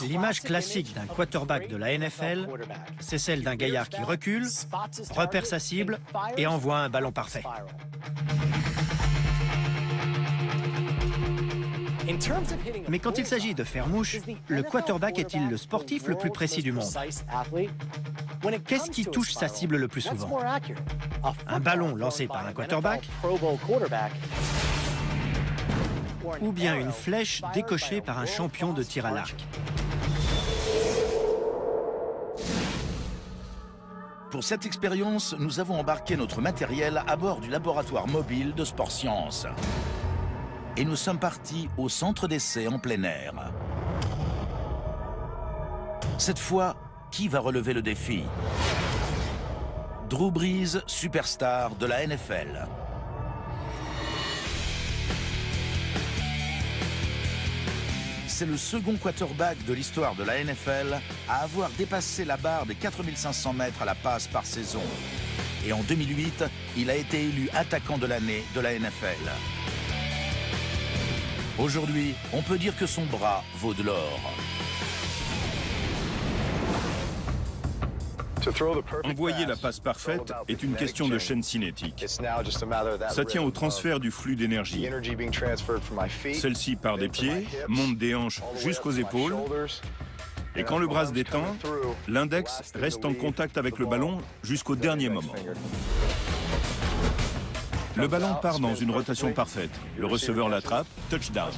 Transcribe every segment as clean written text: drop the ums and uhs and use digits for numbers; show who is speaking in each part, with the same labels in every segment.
Speaker 1: L'image classique d'un quarterback de la NFL, c'est celle d'un gaillard qui recule, repère sa cible et envoie un ballon parfait. Mais quand il s'agit de faire mouche, le quarterback est-il le sportif le plus précis du monde? Qu'est-ce qui touche sa cible le plus souvent? Un ballon lancé par un quarterback ou bien une flèche décochée par un champion de tir à l'arc?
Speaker 2: Pour cette expérience, nous avons embarqué notre matériel à bord du laboratoire mobile de Sport Science. Et nous sommes partis au centre d'essai en plein air. Cette fois, qui va relever le défi? Drew Brees, superstar de la NFL. C'est le second quarterback de l'histoire de la NFL à avoir dépassé la barre des 4500 mètres à la passe par saison. Et en 2008, il a été élu attaquant de l'année de la NFL. Aujourd'hui, on peut dire que son bras vaut de l'or.
Speaker 3: Envoyer la passe parfaite est une question de chaîne cinétique. Ça tient au transfert du flux d'énergie. Celle-ci part des pieds, monte des hanches jusqu'aux épaules, et quand le bras se détend, l'index reste en contact avec le ballon jusqu'au dernier moment. Le ballon part dans une rotation parfaite. Le receveur l'attrape, touchdown.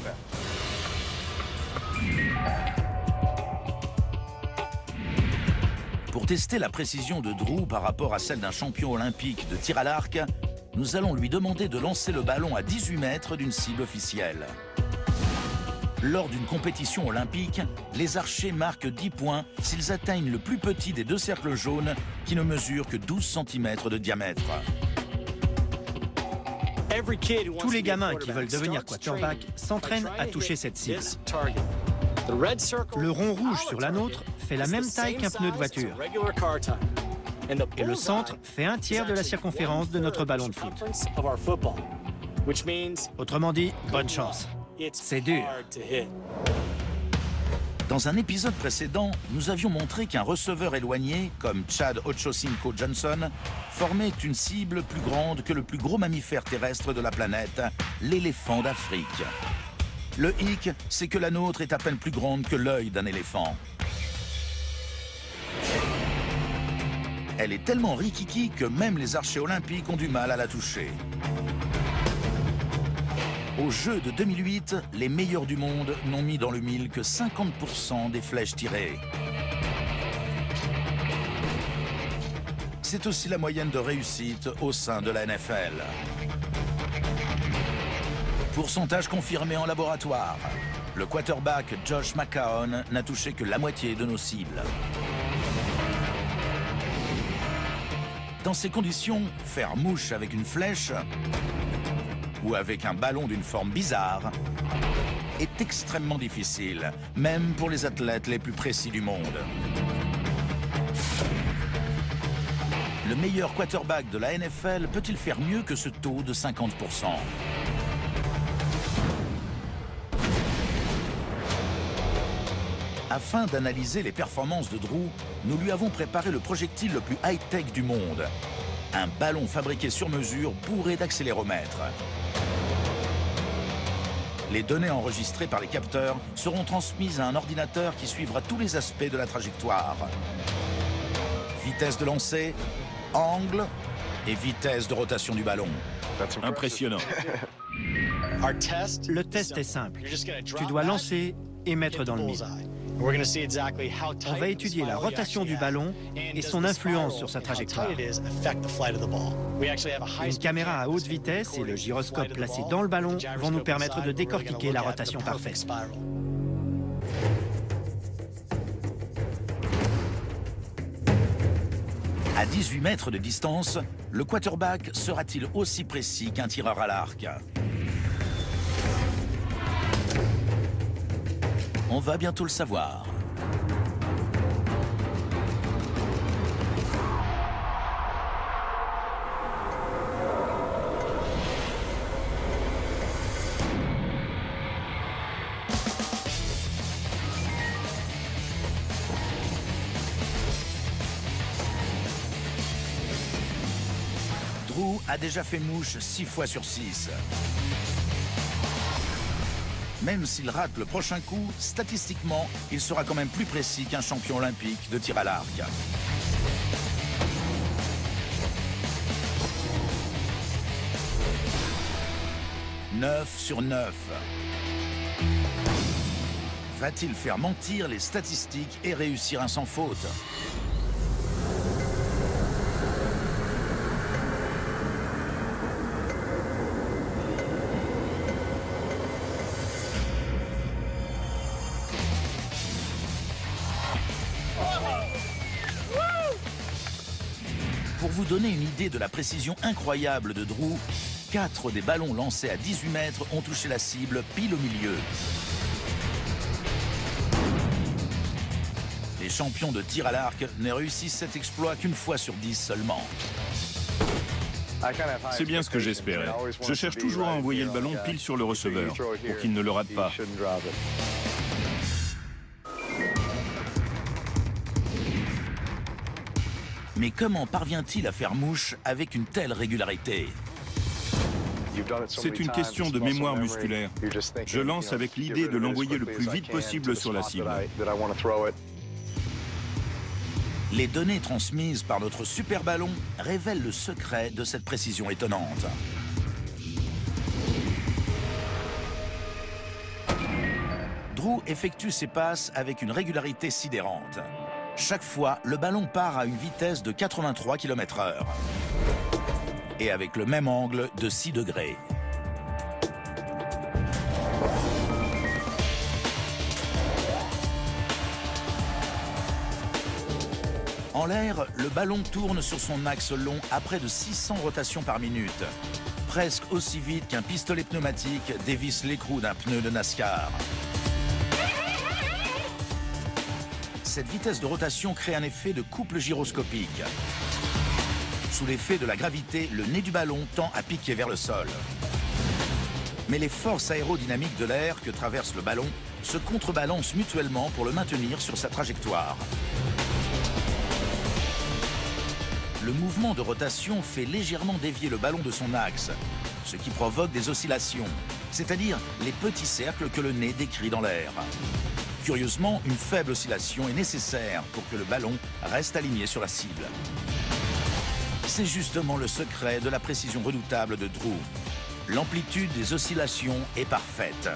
Speaker 2: Pour tester la précision de Drew par rapport à celle d'un champion olympique de tir à l'arc, nous allons lui demander de lancer le ballon à 18 mètres d'une cible officielle. Lors d'une compétition olympique, les archers marquent 10 points s'ils atteignent le plus petit des deux cercles jaunes qui ne mesurent que 12 cm de diamètre.
Speaker 1: Tous les gamins qui veulent devenir quarterback s'entraînent à toucher cette cible. Le rond rouge sur la nôtre fait la même taille qu'un pneu de voiture. Et le centre fait un tiers de la circonférence de notre ballon de foot. Autrement dit, bonne chance. C'est dur.
Speaker 2: Dans un épisode précédent, nous avions montré qu'un receveur éloigné, comme Chad Ochocinco-Johnson, formait une cible plus grande que le plus gros mammifère terrestre de la planète, l'éléphant d'Afrique. Le hic, c'est que la nôtre est à peine plus grande que l'œil d'un éléphant. Elle est tellement rikiki que même les archers olympiques ont du mal à la toucher. Aux Jeux de 2008, les meilleurs du monde n'ont mis dans le mille que 50% des flèches tirées. C'est aussi la moyenne de réussite au sein de la NFL. Pourcentage confirmé en laboratoire. Le quarterback Josh McCown n'a touché que la moitié de nos cibles. Dans ces conditions, faire mouche avec une flèche ou avec un ballon d'une forme bizarre est extrêmement difficile, même pour les athlètes les plus précis du monde. Le meilleur quarterback de la NFL peut-il faire mieux que ce taux de 50%? Afin d'analyser les performances de Drew, nous lui avons préparé le projectile le plus high-tech du monde. Un ballon fabriqué sur mesure bourré d'accéléromètres. Les données enregistrées par les capteurs seront transmises à un ordinateur qui suivra tous les aspects de la trajectoire. Vitesse de lancer, angle et vitesse de rotation du ballon.
Speaker 3: Impressionnant.
Speaker 1: Le test est simple. Tu dois lancer et mettre dans le mille. On va étudier la rotation du ballon et son influence sur sa trajectoire. Une caméra à haute vitesse et le gyroscope placé dans le ballon vont nous permettre de décortiquer la rotation parfaite.
Speaker 2: À 18 mètres de distance, le quarterback sera-t-il aussi précis qu'un tireur à l'arc? On va bientôt le savoir. a déjà fait mouche 6 fois sur 6. Même s'il rate le prochain coup, statistiquement, il sera quand même plus précis qu'un champion olympique de tir à l'arc. 9 sur 9. Va-t-il faire mentir les statistiques et réussir un sans faute? Pour vous donner une idée de la précision incroyable de Drew, 4 des ballons lancés à 18 mètres ont touché la cible pile au milieu. Les champions de tir à l'arc ne réussissent cet exploit qu'une fois sur 10 seulement.
Speaker 3: C'est bien ce que j'espérais. Je cherche toujours à envoyer le ballon pile sur le receveur pour qu'il ne le rate pas.
Speaker 2: Mais comment parvient-il à faire mouche avec une telle régularité?
Speaker 3: C'est une question de mémoire musculaire. Je lance avec l'idée de l'envoyer le plus vite possible sur la cible.
Speaker 2: Les données transmises par notre super ballon révèlent le secret de cette précision étonnante. Drew effectue ses passes avec une régularité sidérante. Chaque fois, le ballon part à une vitesse de 83 km/h. Et avec le même angle de 6 degrés. En l'air, le ballon tourne sur son axe long à près de 600 rotations par minute. Presque aussi vite qu'un pistolet pneumatique dévisse l'écrou d'un pneu de NASCAR. Cette vitesse de rotation crée un effet de couple gyroscopique. Sous l'effet de la gravité, le nez du ballon tend à piquer vers le sol. Mais les forces aérodynamiques de l'air que traverse le ballon se contrebalancent mutuellement pour le maintenir sur sa trajectoire. Le mouvement de rotation fait légèrement dévier le ballon de son axe, ce qui provoque des oscillations, c'est-à-dire les petits cercles que le nez décrit dans l'air. Curieusement, une faible oscillation est nécessaire pour que le ballon reste aligné sur la cible. C'est justement le secret de la précision redoutable de Drew. L'amplitude des oscillations est parfaite.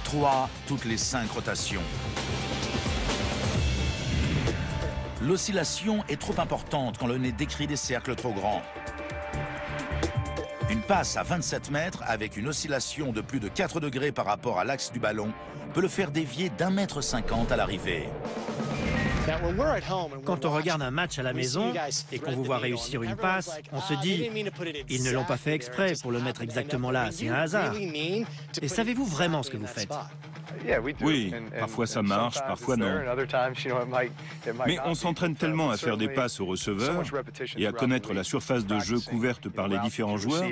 Speaker 2: 3 toutes les 5 rotations. L'oscillation est trop importante quand le nez décrit des cercles trop grands. Une passe à 27 mètres avec une oscillation de plus de 4 degrés par rapport à l'axe du ballon peut le faire dévier d'1,50 m à l'arrivée.
Speaker 1: Quand on regarde un match à la maison et qu'on vous voit réussir une passe, on se dit « Ils ne l'ont pas fait exprès pour le mettre exactement là, c'est un hasard ». Et savez-vous vraiment ce que vous faites?
Speaker 3: Oui, parfois ça marche, parfois non. Mais on s'entraîne tellement à faire des passes au receveur et à connaître la surface de jeu couverte par les différents joueurs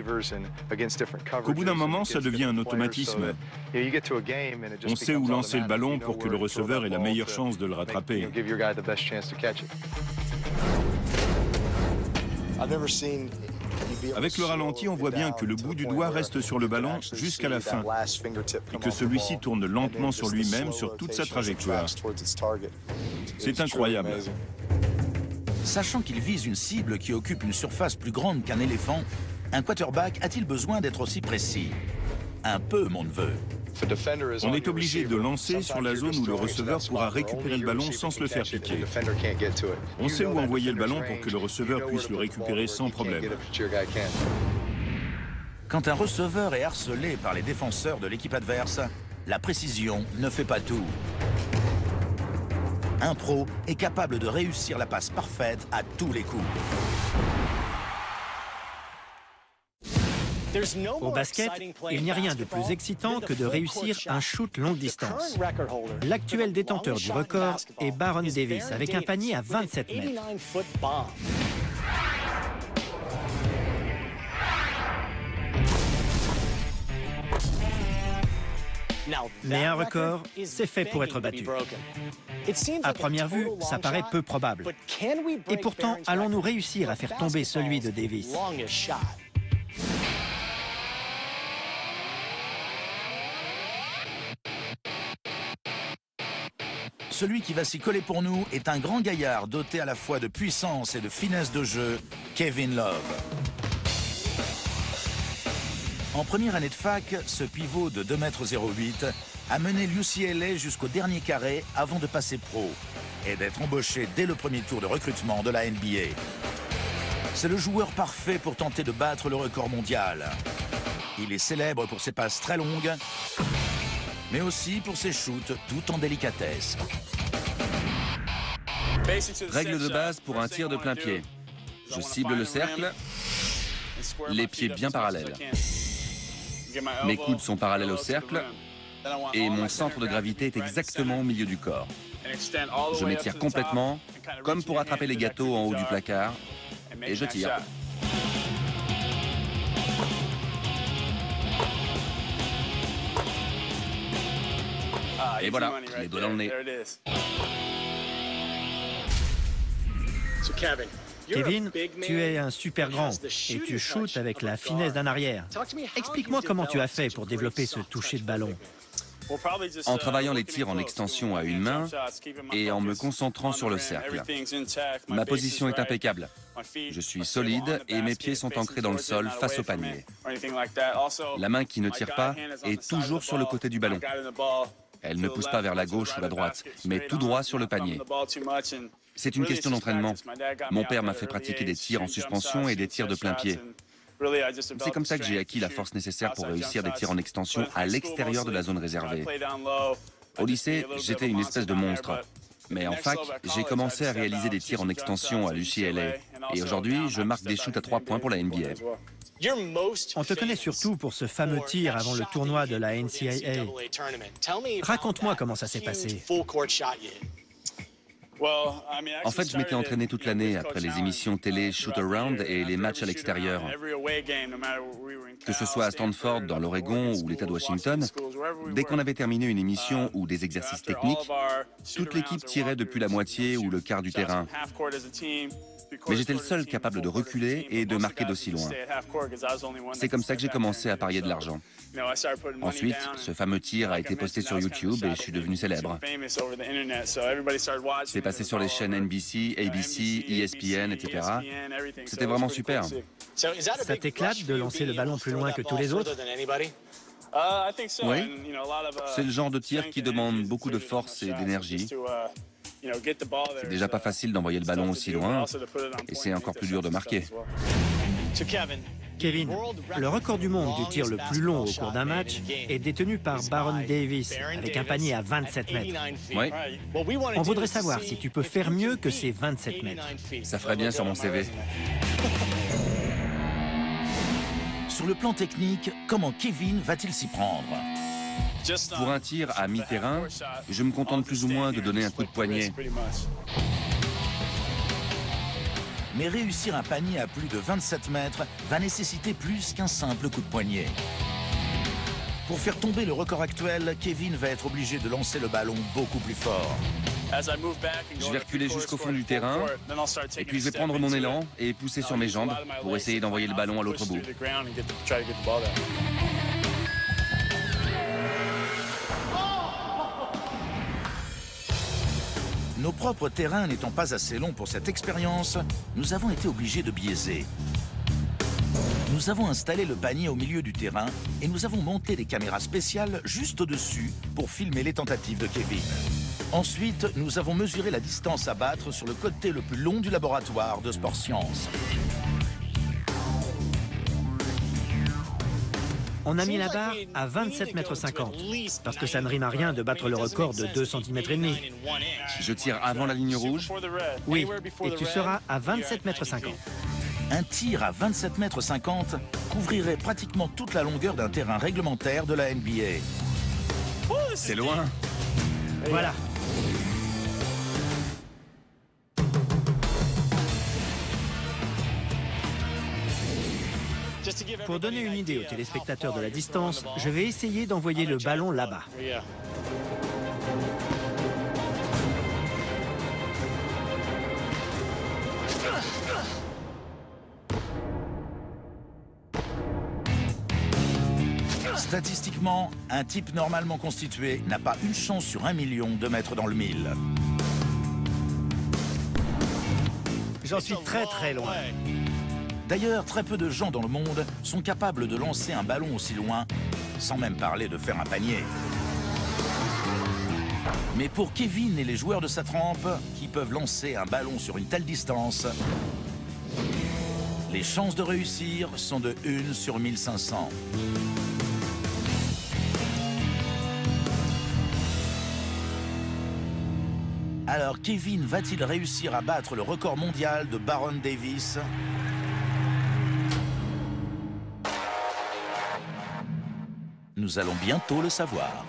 Speaker 3: qu'au bout d'un moment, ça devient un automatisme. On sait où lancer le ballon pour que le receveur ait la meilleure chance de le rattraper. Avec le ralenti, on voit bien que le bout du doigt reste sur le ballon jusqu'à la fin et que celui-ci tourne lentement sur lui-même sur toute sa trajectoire. C'est incroyable.
Speaker 2: Sachant qu'il vise une cible qui occupe une surface plus grande qu'un éléphant, un quarterback a-t-il besoin d'être aussi précis? Un peu, mon neveu.
Speaker 3: On est obligé de lancer sur la zone où le receveur pourra récupérer le ballon sans se le faire piquer. On sait où envoyer le ballon pour que le receveur puisse le récupérer sans problème.
Speaker 2: Quand un receveur est harcelé par les défenseurs de l'équipe adverse, la précision ne fait pas tout. Un pro est capable de réussir la passe parfaite à tous les coups.
Speaker 1: Au basket, il n'y a rien de plus excitant que de réussir un shoot longue distance. L'actuel détenteur du record est Baron Davis, avec un panier à 27 mètres. Mais un record, c'est fait pour être battu. À première vue, ça paraît peu probable. Et pourtant, allons-nous réussir à faire tomber celui de Davis?
Speaker 2: Celui qui va s'y coller pour nous est un grand gaillard doté à la fois de puissance et de finesse de jeu, Kevin Love. En première année de fac, ce pivot de 2,08 m a mené l'UCLA jusqu'au dernier carré avant de passer pro et d'être embauché dès le premier tour de recrutement de la NBA. C'est le joueur parfait pour tenter de battre le record mondial. Il est célèbre pour ses passes très longues, mais aussi pour ses shoots tout en délicatesse.
Speaker 4: Règle de base pour un tir de plein pied. Je cible le cercle, les pieds bien parallèles. Mes coudes sont parallèles au cercle et mon centre de gravité est exactement au milieu du corps. Je m'étire complètement, comme pour attraper les gâteaux en haut du placard, et je tire. Et voilà, les doigts dans le nez.
Speaker 1: Kevin, tu es un super grand et tu shootes avec la finesse d'un arrière. Explique-moi comment tu as fait pour développer ce toucher de ballon.
Speaker 4: En travaillant les tirs en extension à une main et en me concentrant sur le cercle. Ma position est impeccable. Je suis solide et mes pieds sont ancrés dans le sol face au panier. La main qui ne tire pas est toujours sur le côté du ballon. Elle ne pousse pas vers la gauche ou la droite, mais tout droit sur le panier. C'est une question d'entraînement. Mon père m'a fait pratiquer des tirs en suspension et des tirs de plein pied. C'est comme ça que j'ai acquis la force nécessaire pour réussir des tirs en extension à l'extérieur de la zone réservée. Au lycée, j'étais une espèce de monstre. Mais en fac, j'ai commencé à réaliser des tirs en extension à l'UCLA. Et aujourd'hui, je marque des shoots à 3 points pour la NBA.
Speaker 1: On te connaît surtout pour ce fameux tir avant le tournoi de la NCAA. Raconte-moi comment ça s'est passé.
Speaker 4: En fait, je m'étais entraîné toute l'année après les émissions télé Shoot Around et les matchs à l'extérieur. Que ce soit à Stanford, dans l'Oregon ou l'État de Washington, dès qu'on avait terminé une émission ou des exercices techniques, toute l'équipe tirait depuis la moitié ou le quart du terrain. Mais j'étais le seul capable de reculer et de marquer d'aussi loin. C'est comme ça que j'ai commencé à parier de l'argent. Ensuite, ce fameux tir a été posté sur YouTube et je suis devenu célèbre. C'est passé sur les chaînes NBC, ABC, ESPN, etc. C'était vraiment super.
Speaker 1: Ça t'éclate de lancer le ballon plus loin que tous les autres?
Speaker 4: Oui, c'est le genre de tir qui demande beaucoup de force et d'énergie. C'est déjà pas facile d'envoyer le ballon aussi loin, et c'est encore plus dur de marquer.
Speaker 1: Kevin, le record du monde du tir le plus long au cours d'un match est détenu par Baron Davis, avec un panier à 27 mètres.
Speaker 4: Oui.
Speaker 1: On voudrait savoir si tu peux faire mieux que ces 27 mètres.
Speaker 4: Ça ferait bien sur mon CV.
Speaker 2: Sur le plan technique, comment Kevin va-t-il s'y prendre?
Speaker 4: Pour un tir à mi-terrain, je me contente plus ou moins de donner un coup de poignet.
Speaker 2: Mais réussir un panier à plus de 27 mètres va nécessiter plus qu'un simple coup de poignet. Pour faire tomber le record actuel, Kevin va être obligé de lancer le ballon beaucoup plus fort.
Speaker 4: Je vais reculer jusqu'au fond du terrain, et puis je vais prendre mon élan et pousser sur mes jambes pour essayer d'envoyer le ballon à l'autre bout.
Speaker 2: Nos propres terrains n'étant pas assez longs pour cette expérience, nous avons été obligés de biaiser. Nous avons installé le panier au milieu du terrain et nous avons monté des caméras spéciales juste au-dessus pour filmer les tentatives de Kevin. Ensuite, nous avons mesuré la distance à battre sur le côté le plus long du laboratoire de Sport Science.
Speaker 1: On a mis la barre à 27,50 mètres, parce que ça ne rime à rien de battre le record de 2,5 cm.
Speaker 4: Je tire avant la ligne rouge?
Speaker 1: Oui, et tu seras à 27,50 mètres.
Speaker 2: Un tir à 27,50 mètres couvrirait pratiquement toute la longueur d'un terrain réglementaire de la NBA.
Speaker 4: C'est loin.
Speaker 1: Voilà. Pour donner une idée aux téléspectateurs de la distance, je vais essayer d'envoyer le ballon là-bas.
Speaker 2: Statistiquement, un type normalement constitué n'a pas une chance sur 1 million de mettre dans le mille.
Speaker 1: J'en suis très loin.
Speaker 2: D'ailleurs, très peu de gens dans le monde sont capables de lancer un ballon aussi loin, sans même parler de faire un panier. Mais pour Kevin et les joueurs de sa trempe, qui peuvent lancer un ballon sur une telle distance, les chances de réussir sont de 1 sur 1500. Alors, Kevin va-t-il réussir à battre le record mondial de Baron Davis? Nous allons bientôt le savoir.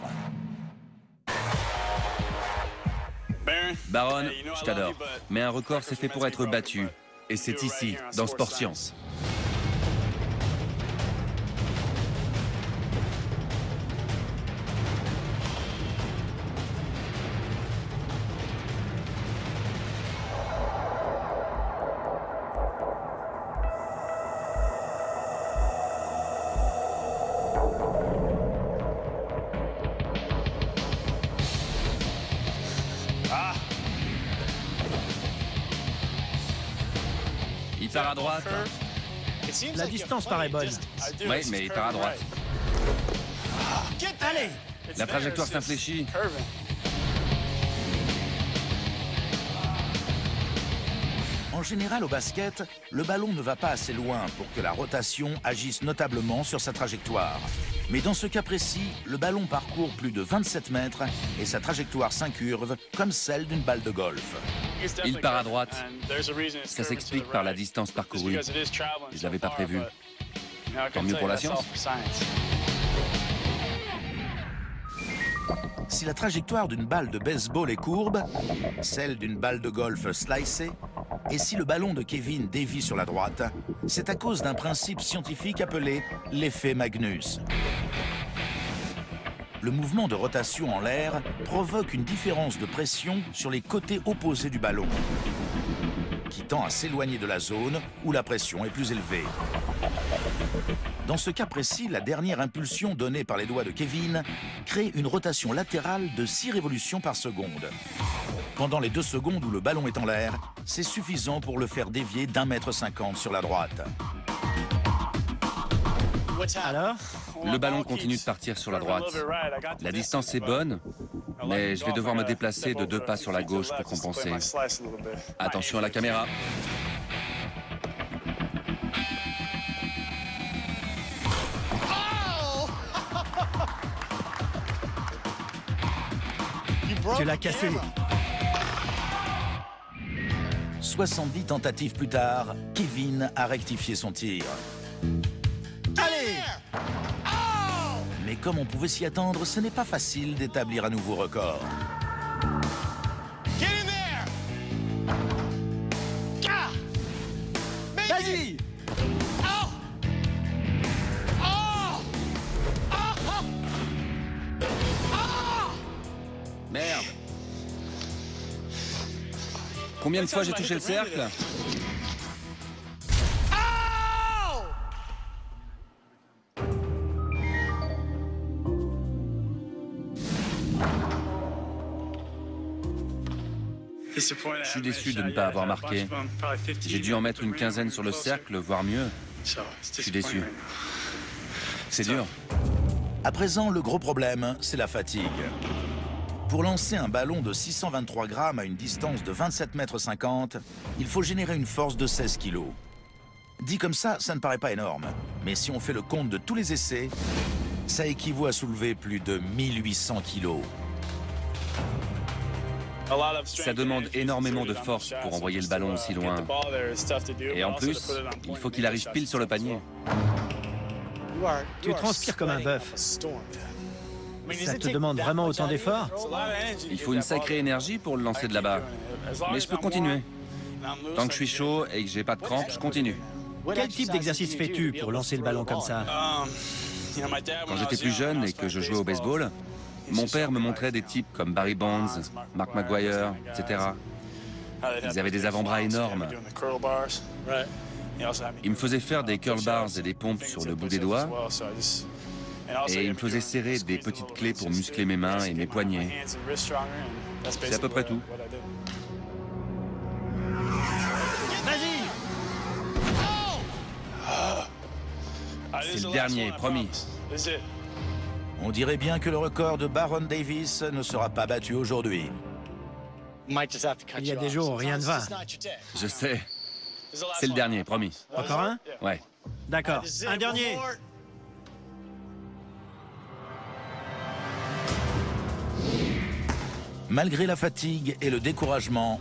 Speaker 4: Baron, je t'adore. Mais un record, c'est fait pour être battu. Et c'est ici, dans Sport Science. Il part à droite.
Speaker 1: La distance paraît bonne.
Speaker 4: Oui, mais il part à droite.
Speaker 1: Allez!
Speaker 4: La trajectoire s'infléchit.
Speaker 2: En général, au basket, le ballon ne va pas assez loin pour que la rotation agisse notablement sur sa trajectoire. Mais dans ce cas précis, le ballon parcourt plus de 27 mètres et sa trajectoire s'incurve comme celle d'une balle de golf.
Speaker 4: Il part à droite. Ça s'explique par la distance parcourue. Je ne l'avais pas prévu. Tant mieux pour la science.
Speaker 2: Si la trajectoire d'une balle de baseball est courbe, celle d'une balle de golf slicée, et si le ballon de Kevin dévie sur la droite, c'est à cause d'un principe scientifique appelé l'effet Magnus. Le mouvement de rotation en l'air provoque une différence de pression sur les côtés opposés du ballon, qui tend à s'éloigner de la zone où la pression est plus élevée. Dans ce cas précis, la dernière impulsion donnée par les doigts de Kevin crée une rotation latérale de 6 révolutions par seconde. Pendant les 2 secondes où le ballon est en l'air, c'est suffisant pour le faire dévier d'1,50 m sur la droite.
Speaker 1: Alors?
Speaker 4: Le ballon continue de partir sur la droite. La distance est bonne, mais je vais devoir me déplacer de 2 pas sur la gauche pour compenser. Attention à la caméra.
Speaker 1: Tu l'as cassé.
Speaker 2: 70 tentatives plus tard, Kevin a rectifié son tir.
Speaker 1: Allez!
Speaker 2: Mais comme on pouvait s'y attendre, ce n'est pas facile d'établir un nouveau record.
Speaker 1: Vas-y!
Speaker 4: Merde. Combien de fois j'ai touché le cercle? Je suis déçu de ne pas avoir marqué. J'ai dû en mettre une quinzaine sur le cercle, voire mieux. Je suis déçu. C'est dur.
Speaker 2: À présent, le gros problème, c'est la fatigue. Pour lancer un ballon de 623 grammes à une distance de 27,50 m, il faut générer une force de 16 kg. Dit comme ça ne paraît pas énorme. Mais si on fait le compte de tous les essais, ça équivaut à soulever plus de 1800 kg.
Speaker 4: Ça demande énormément de force pour envoyer le ballon aussi loin. Et en plus, il faut qu'il arrive pile sur le panier.
Speaker 1: Tu transpires comme un bœuf. Ça te demande vraiment autant d'efforts?
Speaker 4: Il faut une sacrée énergie pour le lancer de là-bas. Mais je peux continuer. Tant que je suis chaud et que j'ai pas de crampes, je continue.
Speaker 1: Quel type d'exercice fais-tu pour lancer le ballon comme ça?
Speaker 4: Quand j'étais plus jeune et que je jouais au baseball, mon père me montrait des types comme Barry Bonds, Mark McGwire, etc. Ils avaient des avant-bras énormes. Il me faisait faire des curl bars et des pompes sur le bout des doigts. Et il me faisait serrer des petites clés pour muscler mes mains et mes poignets. C'est à peu près tout.
Speaker 1: Vas-y!
Speaker 4: C'est le dernier, promis.
Speaker 2: On dirait bien que le record de Baron Davis ne sera pas battu aujourd'hui.
Speaker 1: Il y a des jours où rien ne va.
Speaker 4: Je sais. C'est le dernier, promis.
Speaker 1: Encore un?
Speaker 4: Ouais.
Speaker 1: D'accord. Un dernier.
Speaker 2: Malgré la fatigue et le découragement,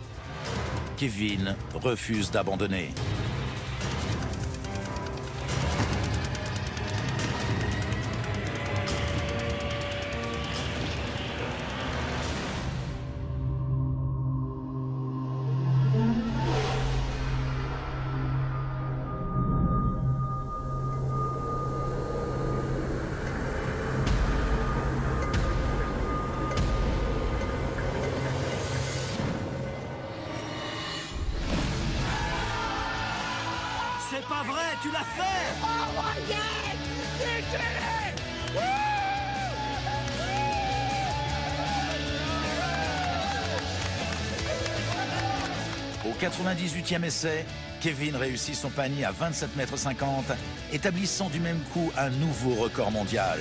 Speaker 2: Kevin refuse d'abandonner.
Speaker 1: C'est pas vrai, tu l'as fait!
Speaker 5: Oh my God! You did it!
Speaker 2: Au 98e essai, Kevin réussit son panier à 27,50 m, établissant du même coup un nouveau record mondial.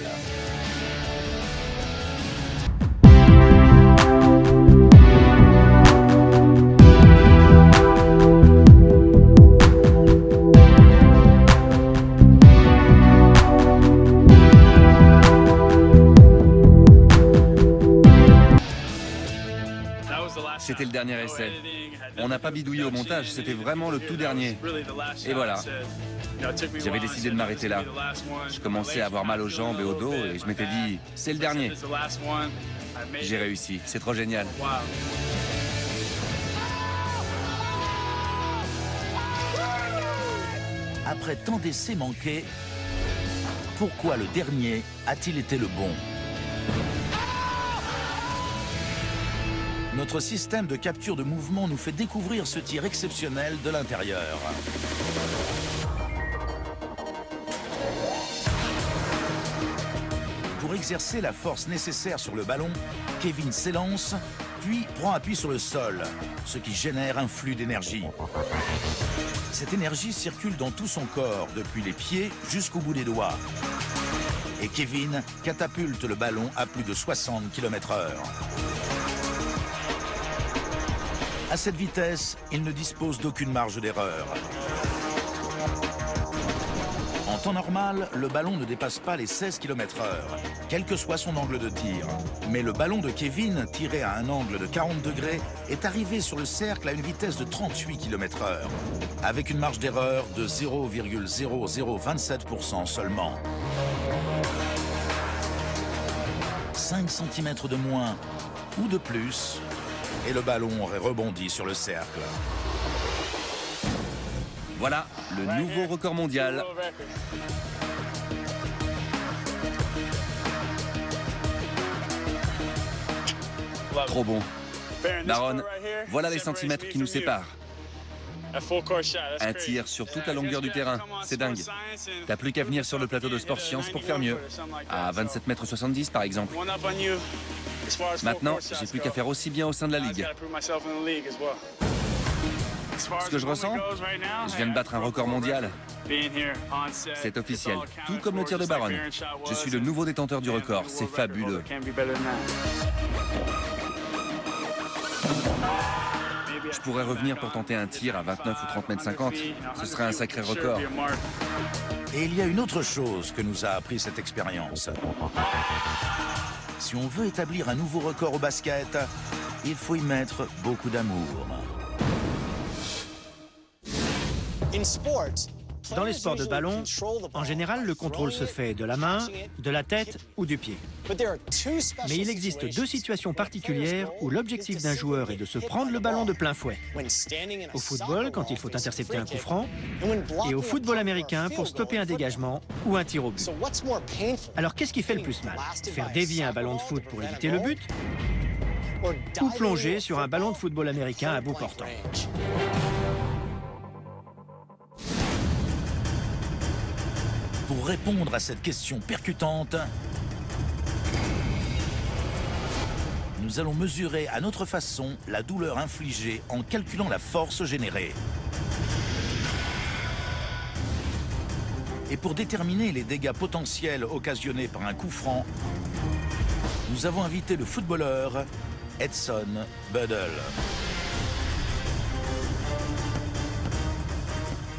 Speaker 4: C'était le dernier essai. On n'a pas bidouillé au montage, c'était vraiment le tout dernier. Et voilà. J'avais décidé de m'arrêter là. Je commençais à avoir mal aux jambes et au dos et je m'étais dit, c'est le dernier. J'ai réussi, c'est trop génial.
Speaker 2: Après tant d'essais manqués, pourquoi le dernier a-t-il été le bon? Notre système de capture de mouvement nous fait découvrir ce tir exceptionnel de l'intérieur. Pour exercer la force nécessaire sur le ballon, Kevin s'élance, puis prend appui sur le sol, ce qui génère un flux d'énergie. Cette énergie circule dans tout son corps, depuis les pieds jusqu'au bout des doigts. Et Kevin catapulte le ballon à plus de 60 km/h. À cette vitesse, il ne dispose d'aucune marge d'erreur. En temps normal, le ballon ne dépasse pas les 16 km/h, quel que soit son angle de tir. Mais le ballon de Kevin, tiré à un angle de 40 degrés, est arrivé sur le cercle à une vitesse de 38 km/h, avec une marge d'erreur de 0,0027% seulement. 5 cm de moins ou de plus, et le ballon aurait rebondi sur le cercle.
Speaker 4: Voilà, le nouveau record mondial. Trop bon. Baron, voilà les centimètres qui nous séparent. Un tir sur toute la longueur du terrain, c'est dingue. T'as plus qu'à venir sur le plateau de Sport Science pour faire mieux. À 27,70 m par exemple. Maintenant, j'ai plus qu'à faire aussi bien au sein de la Ligue. Ce que je ressens, je viens de battre un record mondial. C'est officiel, tout comme le tir de Baron. Je suis le nouveau détenteur du record, c'est fabuleux. Je pourrais revenir pour tenter un tir à 29 ou 30,50 m. Ce serait un sacré record.
Speaker 2: Et il y a une autre chose que nous a appris cette expérience. Si on veut établir un nouveau record au basket, il faut y mettre beaucoup d'amour.
Speaker 1: Dans les sports de ballon, en général, le contrôle se fait de la main, de la tête ou du pied. Mais il existe deux situations particulières où l'objectif d'un joueur est de se prendre le ballon de plein fouet. Au football, quand il faut intercepter un coup franc, et au football américain pour stopper un dégagement ou un tir au but. Alors qu'est-ce qui fait le plus mal? Faire dévier un ballon de foot pour éviter le but, ou plonger sur un ballon de football américain à bout portant?
Speaker 2: Pour répondre à cette question percutante, nous allons mesurer à notre façon la douleur infligée en calculant la force générée. Et pour déterminer les dégâts potentiels occasionnés par un coup franc, nous avons invité le footballeur Edson Buddle.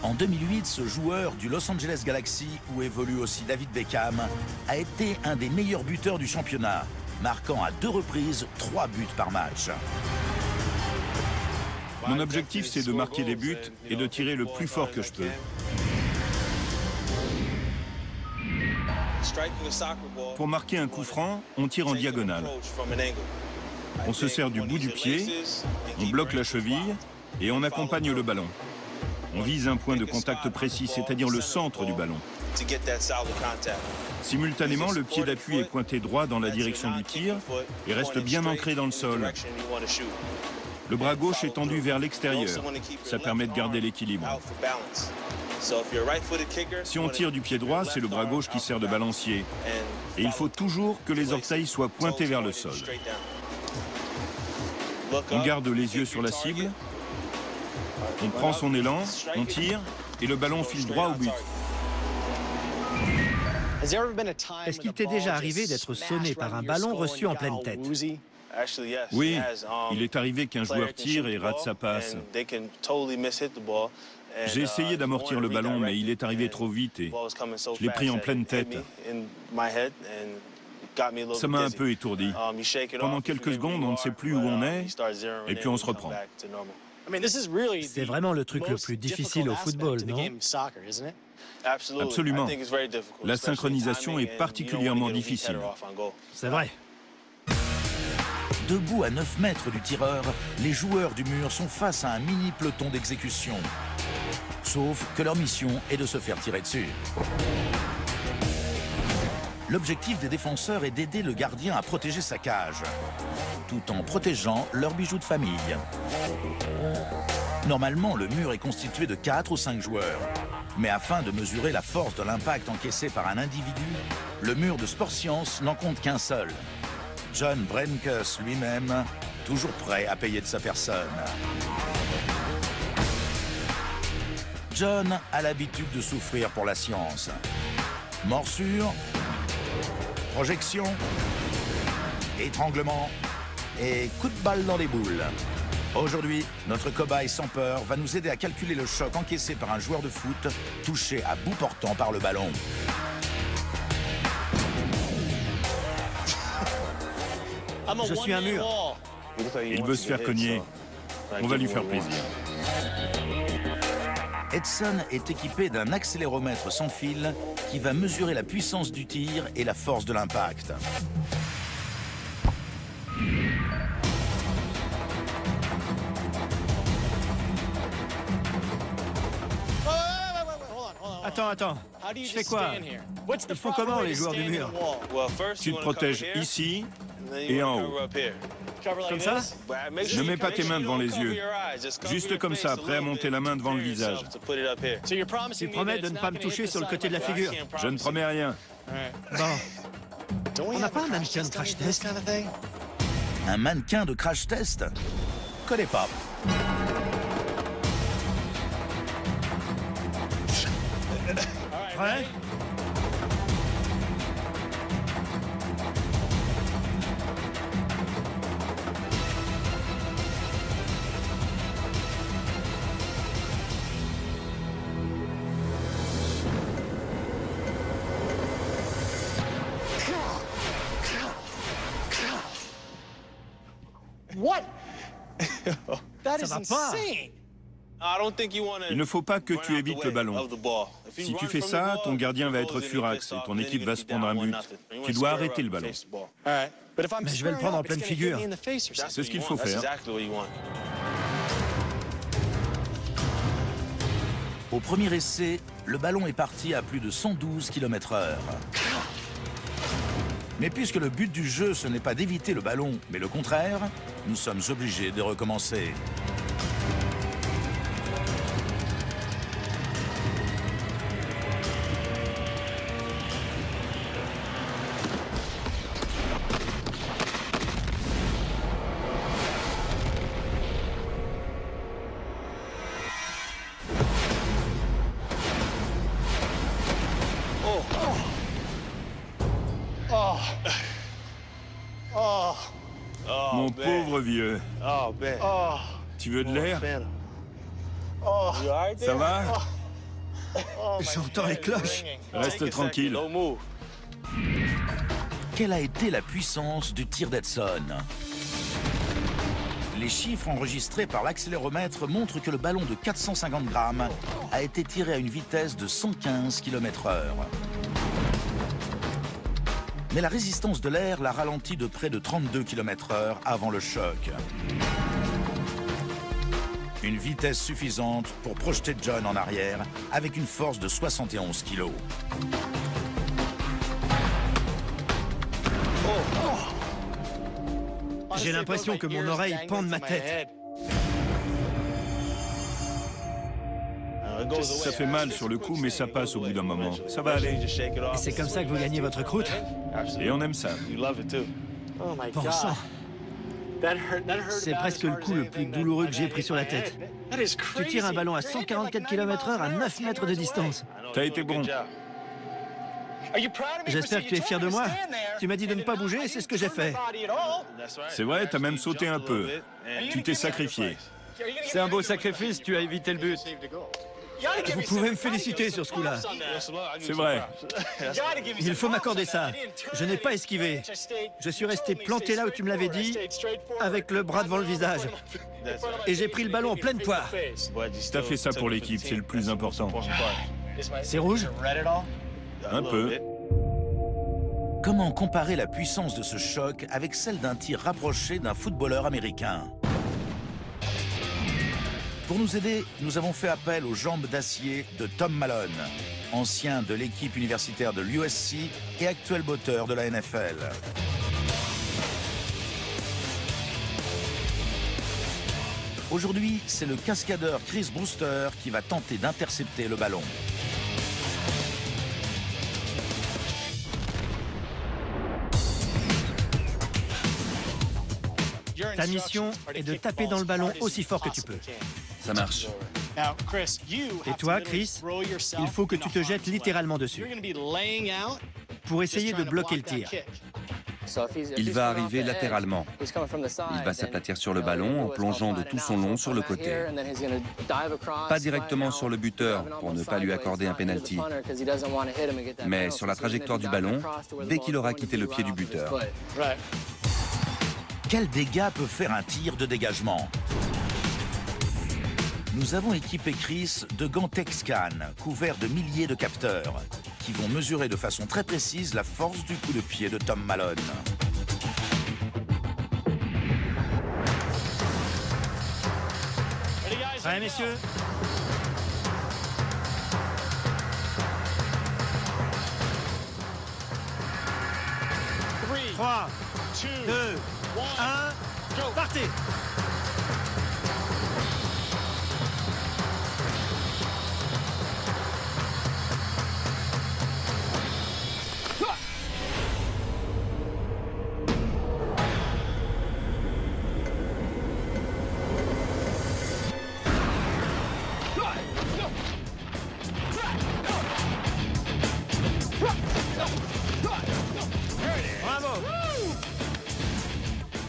Speaker 2: En 2008, ce joueur du Los Angeles Galaxy, où évolue aussi David Beckham, a été un des meilleurs buteurs du championnat, marquant à 2 reprises 3 buts par match.
Speaker 3: Mon objectif, c'est de marquer des buts et de tirer le plus fort que je peux. Pour marquer un coup franc, on tire en diagonale. On se sert du bout du pied, on bloque la cheville et on accompagne le ballon. On vise un point de contact précis, c'est-à-dire le centre du ballon. Simultanément, le pied d'appui est pointé droit dans la direction du tir et reste bien ancré dans le sol. Le bras gauche est tendu vers l'extérieur. Ça permet de garder l'équilibre. Si on tire du pied droit, c'est le bras gauche qui sert de balancier. Et il faut toujours que les orteils soient pointés vers le sol. On garde les yeux sur la cible. On prend son élan, on tire, et le ballon file droit au but.
Speaker 1: Est-ce qu'il t'est déjà arrivé d'être sonné par un ballon reçu en pleine tête?
Speaker 3: Oui, il est arrivé qu'un joueur tire et rate sa passe. J'ai essayé d'amortir le ballon, mais il est arrivé trop vite et je l'ai pris en pleine tête. Ça m'a un peu étourdi. Pendant quelques secondes, on ne sait plus où on est, et puis on se reprend.
Speaker 1: C'est vraiment le truc le plus difficile au football, non?
Speaker 3: Absolument. La synchronisation est particulièrement difficile.
Speaker 1: C'est vrai.
Speaker 2: Debout à 9 mètres du tireur, les joueurs du mur sont face à un mini peloton d'exécution. Sauf que leur mission est de se faire tirer dessus. L'objectif des défenseurs est d'aider le gardien à protéger sa cage, tout en protégeant leurs bijoux de famille. Normalement, le mur est constitué de 4 ou 5 joueurs. Mais afin de mesurer la force de l'impact encaissé par un individu, le mur de Sport Science n'en compte qu'un seul. John Brenkus lui-même, toujours prêt à payer de sa personne. John a l'habitude de souffrir pour la science. Morsure, projection, étranglement et coup de balle dans les boules. Aujourd'hui, notre cobaye sans peur va nous aider à calculer le choc encaissé par un joueur de foot touché à bout portant par le ballon.
Speaker 1: Je suis un mur.
Speaker 3: Il veut se faire cogner. On va lui faire plaisir.
Speaker 2: Edson est équipé d'un accéléromètre sans fil qui va mesurer la puissance du tir et la force de l'impact.
Speaker 1: Attends. Je fais quoi? Ils font comment, les joueurs du mur?
Speaker 3: Tu te protèges ici et en haut.
Speaker 1: Comme ça?
Speaker 3: Ne mets pas tes mains devant les yeux. Juste comme ça, prêt à monter la main devant le visage.
Speaker 1: Tu promets de ne pas me toucher sur le côté de la figure?
Speaker 3: Je ne promets rien.
Speaker 1: Bon. On n'a pas un mannequin de crash test?
Speaker 2: Un mannequin de crash test? Connais pas.
Speaker 1: Prêt?
Speaker 5: What? That
Speaker 1: Ça
Speaker 5: is
Speaker 1: va pas.
Speaker 5: insane.
Speaker 3: Il ne faut pas que tu évites le ballon. Si tu fais ça, ton gardien va être furax et ton équipe va se prendre un but. Tu dois arrêter le ballon.
Speaker 1: Mais je vais le prendre en pleine figure.
Speaker 3: C'est ce qu'il faut faire.
Speaker 2: Au premier essai, le ballon est parti à plus de 112 km/h. Mais puisque le but du jeu, ce n'est pas d'éviter le ballon, mais le contraire, nous sommes obligés de recommencer.
Speaker 3: Mon pauvre vieux. Tu veux de l'air? Ça va?
Speaker 1: J'entends les cloches.
Speaker 3: Reste tranquille.
Speaker 2: Quelle a été la puissance du tir d'Edson? Les chiffres enregistrés par l'accéléromètre montrent que le ballon de 450 grammes a été tiré à une vitesse de 115 km/h. Mais la résistance de l'air l'a ralenti de près de 32 km/h avant le choc. Une vitesse suffisante pour projeter John en arrière avec une force de 71 kg.
Speaker 1: J'ai l'impression que mon oreille pend de ma tête.
Speaker 3: Ça fait mal sur le coup, mais ça passe au bout d'un moment. Ça va aller.
Speaker 1: Et c'est comme ça que vous gagnez votre croûte?
Speaker 3: Et on aime ça.
Speaker 1: Bon sang. C'est presque le coup le plus douloureux que j'ai pris sur la tête. Tu tires un ballon à 144 km/h à 9 mètres de distance.
Speaker 3: T'as été bon.
Speaker 1: J'espère que tu es fier de moi. Tu m'as dit de ne pas bouger et c'est ce que j'ai fait.
Speaker 3: C'est vrai, t'as même sauté un peu. Tu t'es sacrifié.
Speaker 6: C'est un beau sacrifice, tu as évité le but.
Speaker 1: Vous pouvez me féliciter sur ce coup-là.
Speaker 3: C'est vrai.
Speaker 1: Il faut m'accorder ça. Je n'ai pas esquivé. Je suis resté planté là où tu me l'avais dit, avec le bras devant le visage. Et j'ai pris le ballon en pleine poire.
Speaker 3: T'as fait ça pour l'équipe, c'est le plus important.
Speaker 1: C'est rouge?
Speaker 3: Un peu.
Speaker 2: Comment comparer la puissance de ce choc avec celle d'un tir rapproché d'un footballeur américain? Pour nous aider, nous avons fait appel aux jambes d'acier de Tom Malone, ancien de l'équipe universitaire de l'USC et actuel botteur de la NFL. Aujourd'hui, c'est le cascadeur Chris Brewster qui va tenter d'intercepter le ballon.
Speaker 1: Ta mission est de taper dans le ballon aussi fort que tu peux.
Speaker 4: Ça marche.
Speaker 1: Et toi, Chris, il faut que tu te jettes littéralement dessus pour essayer de bloquer le tir.
Speaker 4: Il va arriver latéralement. Il va s'aplatir sur le ballon en plongeant de tout son long sur le côté. Pas directement sur le buteur pour ne pas lui accorder un penalty, mais sur la trajectoire du ballon dès qu'il aura quitté le pied du buteur.
Speaker 2: Quel dégât peut faire un tir de dégagement? Nous avons équipé Chris de gants Texcan, couverts de milliers de capteurs, qui vont mesurer de façon très précise la force du coup de pied de Tom Malone.
Speaker 1: Prêts, messieurs? Trois, 2, 1, partez!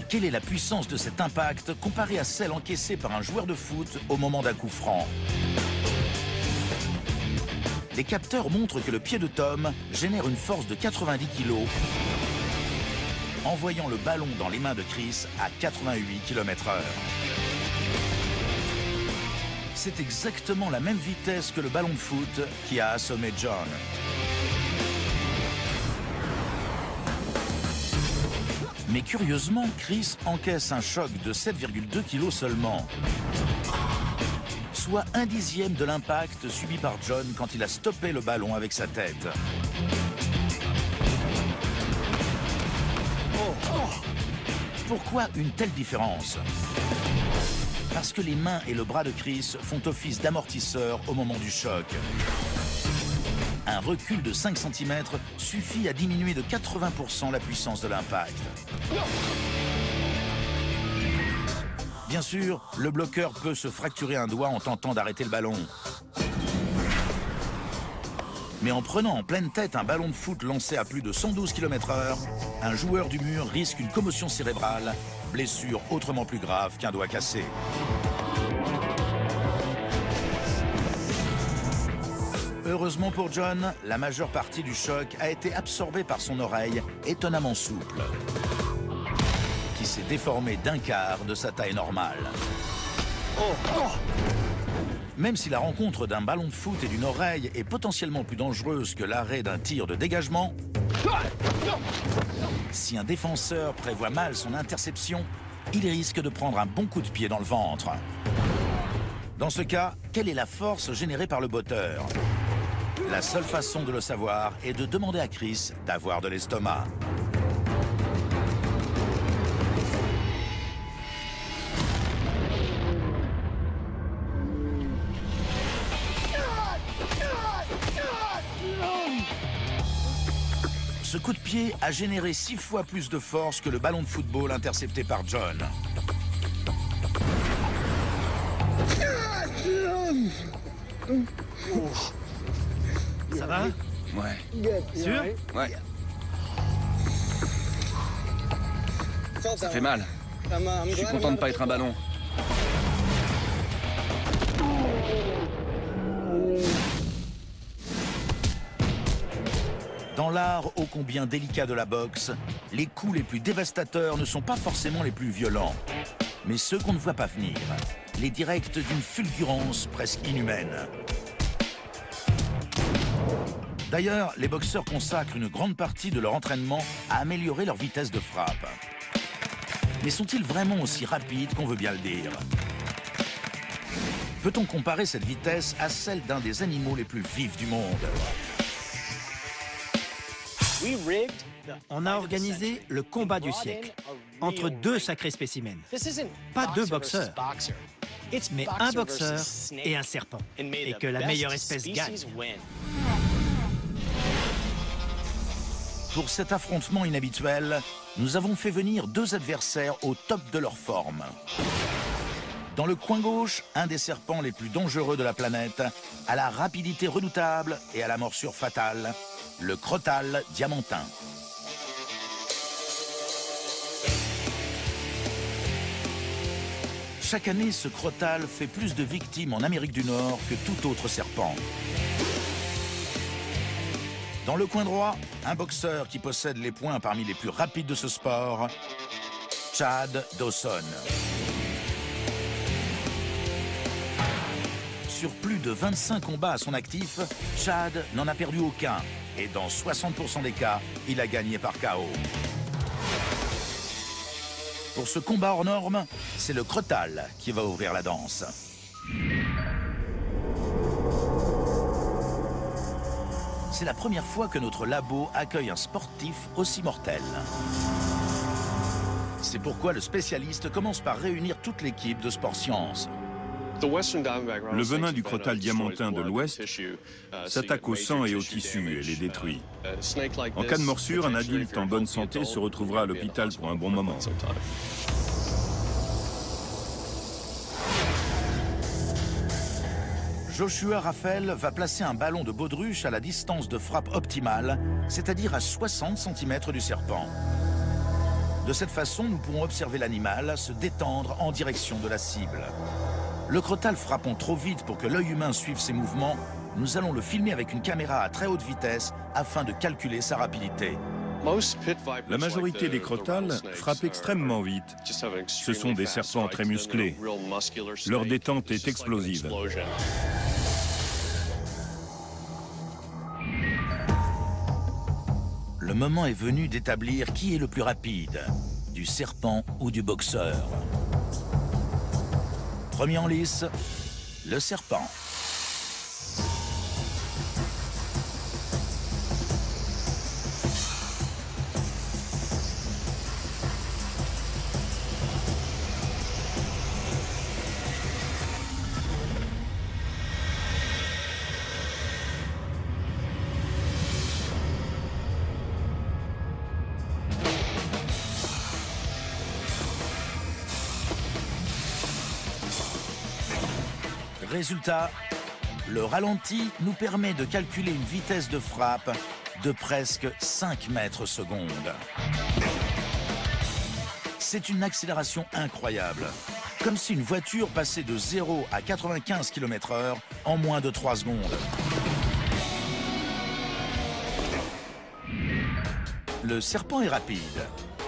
Speaker 2: Quelle est la puissance de cet impact comparée à celle encaissée par un joueur de foot au moment d'un coup franc? Les capteurs montrent que le pied de Tom génère une force de 90 kg, envoyant le ballon dans les mains de Chris à 88 km/h. C'est exactement la même vitesse que le ballon de foot qui a assommé John. Mais curieusement, Chris encaisse un choc de 7,2 kg seulement. Soit 1/10 de l'impact subi par John quand il a stoppé le ballon avec sa tête. Pourquoi une telle différence? Parce que les mains et le bras de Chris font office d'amortisseur au moment du choc. Un recul de 5 cm suffit à diminuer de 80% la puissance de l'impact. Bien sûr, le bloqueur peut se fracturer un doigt en tentant d'arrêter le ballon. Mais en prenant en pleine tête un ballon de foot lancé à plus de 112 km/h, un joueur du mur risque une commotion cérébrale, blessure autrement plus grave qu'un doigt cassé. Heureusement pour John, la majeure partie du choc a été absorbée par son oreille étonnamment souple, qui s'est déformée d'un quart de sa taille normale. Même si la rencontre d'un ballon de foot et d'une oreille est potentiellement plus dangereuse que l'arrêt d'un tir de dégagement, si un défenseur prévoit mal son interception, il risque de prendre un bon coup de pied dans le ventre. Dans ce cas, quelle est la force générée par le botteur? La seule façon de le savoir est de demander à Chris d'avoir de l'estomac. Ce coup de pied a généré 6 fois plus de force que le ballon de football intercepté par John.
Speaker 1: Ça va?
Speaker 4: Ouais.
Speaker 1: Sûr?
Speaker 4: Ouais. Ça fait mal. Je suis content de ne pas être un ballon.
Speaker 2: Dans l'art ô combien délicat de la boxe, les coups les plus dévastateurs ne sont pas forcément les plus violents, mais ceux qu'on ne voit pas venir, les directs d'une fulgurance presque inhumaine. D'ailleurs, les boxeurs consacrent une grande partie de leur entraînement à améliorer leur vitesse de frappe. Mais sont-ils vraiment aussi rapides qu'on veut bien le dire? Peut-on comparer cette vitesse à celle d'un des animaux les plus vifs du monde?
Speaker 1: On a organisé le combat du siècle entre deux sacrés spécimens. Pas deux boxeurs, mais un boxeur et un serpent. Et que la meilleure espèce gagne.
Speaker 2: Pour cet affrontement inhabituel, nous avons fait venir deux adversaires au top de leur forme. Dans le coin gauche, un des serpents les plus dangereux de la planète, à la rapidité redoutable et à la morsure fatale, le crotal diamantin. Chaque année, ce crotal fait plus de victimes en Amérique du Nord que tout autre serpent. Dans le coin droit, un boxeur qui possède les poings parmi les plus rapides de ce sport, Chad Dawson. Sur plus de 25 combats à son actif, Chad n'en a perdu aucun. Et dans 60% des cas, il a gagné par KO. Pour ce combat hors norme, c'est le crotal qui va ouvrir la danse. C'est la première fois que notre labo accueille un sportif aussi mortel. C'est pourquoi le spécialiste commence par réunir toute l'équipe de Sport Science.
Speaker 3: Le venin du crotal diamantin de l'Ouest s'attaque au sang et aux tissus et les détruit. En cas de morsure, un adulte en bonne santé se retrouvera à l'hôpital pour un bon moment.
Speaker 2: Joshua Raphael va placer un ballon de baudruche à la distance de frappe optimale, c'est-à-dire à 60 cm du serpent. De cette façon, nous pourrons observer l'animal se détendre en direction de la cible. Le crotal frappant trop vite pour que l'œil humain suive ses mouvements, nous allons le filmer avec une caméra à très haute vitesse afin de calculer sa rapidité.
Speaker 3: La majorité des crotales frappent extrêmement vite. Ce sont des serpents très musclés. Leur détente est explosive.
Speaker 2: Le moment est venu d'établir qui est le plus rapide, du serpent ou du boxeur. Premier en lice, le serpent. Résultat, le ralenti nous permet de calculer une vitesse de frappe de presque 5 mètres secondes. C'est une accélération incroyable, comme si une voiture passait de 0 à 95 km/h en moins de 3 secondes. Le serpent est rapide,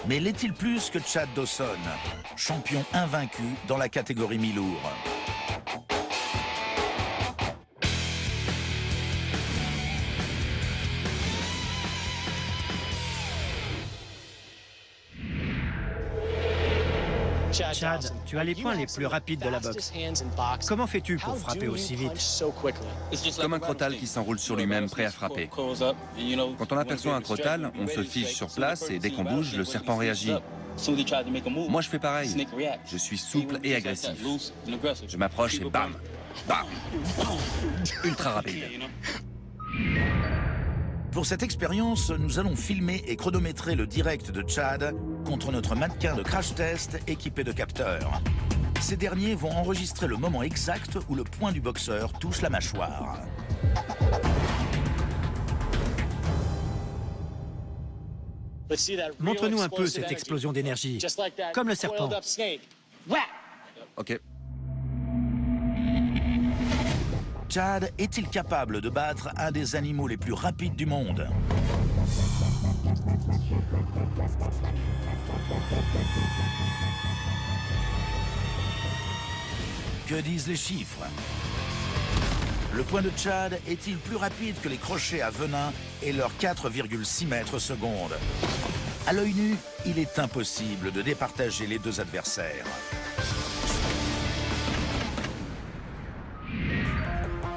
Speaker 2: mais l'est-il plus que Chad Dawson, champion invaincu dans la catégorie mi-lourd?
Speaker 1: Chad, tu as les poings les plus rapides de la boxe. Comment fais-tu pour frapper aussi vite?
Speaker 4: Comme un crotal qui s'enroule sur lui-même, prêt à frapper. Quand on aperçoit un crotal, on se fige sur place et dès qu'on bouge, le serpent réagit. Moi, je fais pareil. Je suis souple et agressif. Je m'approche et bam, bam, ultra rapide.
Speaker 2: Pour cette expérience, nous allons filmer et chronométrer le direct de Chad contre notre mannequin de crash test équipé de capteurs. Ces derniers vont enregistrer le moment exact où le poing du boxeur touche la mâchoire.
Speaker 1: Montre-nous un peu cette explosion d'énergie, comme le serpent.
Speaker 4: Ok.
Speaker 2: Chad est-il capable de battre un des animaux les plus rapides du monde? Que disent les chiffres? Le poing de Chad est-il plus rapide que les crochets à venin et leurs 4,6 mètres secondes? À l'œil nu, il est impossible de départager les deux adversaires.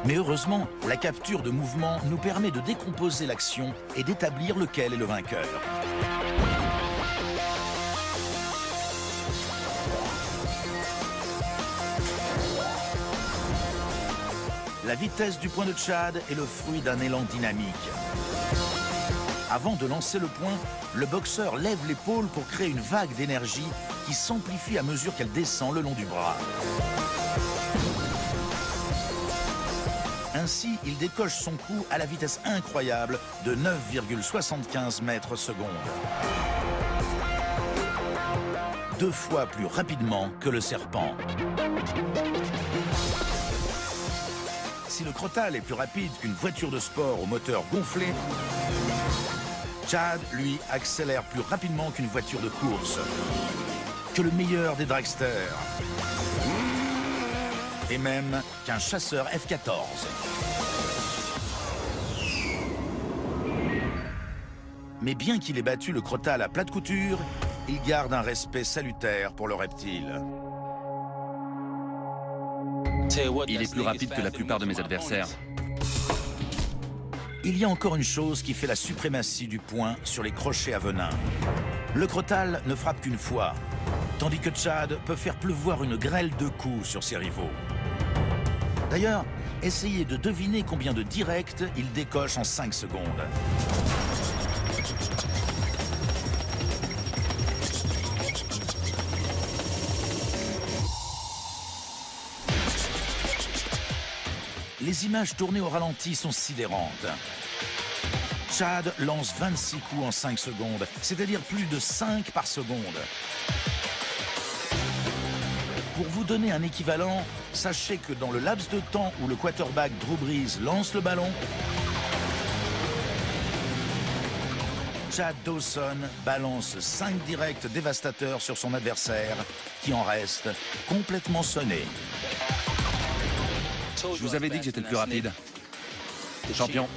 Speaker 2: Mais heureusement, la capture de mouvement nous permet de décomposer l'action et d'établir lequel est le vainqueur. La vitesse du poing de Chad est le fruit d'un élan dynamique. Avant de lancer le poing, le boxeur lève l'épaule pour créer une vague d'énergie qui s'amplifie à mesure qu'elle descend le long du bras. Ainsi, il décoche son coup à la vitesse incroyable de 9,75 mètres secondes. 2 fois plus rapidement que le serpent. Si le crotal est plus rapide qu'une voiture de sport au moteur gonflé, Chad, lui, accélère plus rapidement qu'une voiture de course, que le meilleur des dragsters, et même qu'un chasseur F-14. Mais bien qu'il ait battu le crotal à plate couture, il garde un respect salutaire pour le reptile.
Speaker 4: Il est plus rapide que la plupart de mes adversaires.
Speaker 2: Il y a encore une chose qui fait la suprématie du poing sur les crochets à venin. Le crotal ne frappe qu'une fois, tandis que Chad peut faire pleuvoir une grêle de coups sur ses rivaux. D'ailleurs, essayez de deviner combien de directs il décoche en 5 secondes. Les images tournées au ralenti sont sidérantes. Chad lance 26 coups en 5 secondes, c'est-à-dire plus de 5 par seconde. Pour vous donner un équivalent, sachez que dans le laps de temps où le quarterback Drew Brees lance le ballon, Chad Dawson balance 5 directs dévastateurs sur son adversaire, qui en reste complètement sonné.
Speaker 4: Je vous avais dit que j'étais le plus rapide. Champion.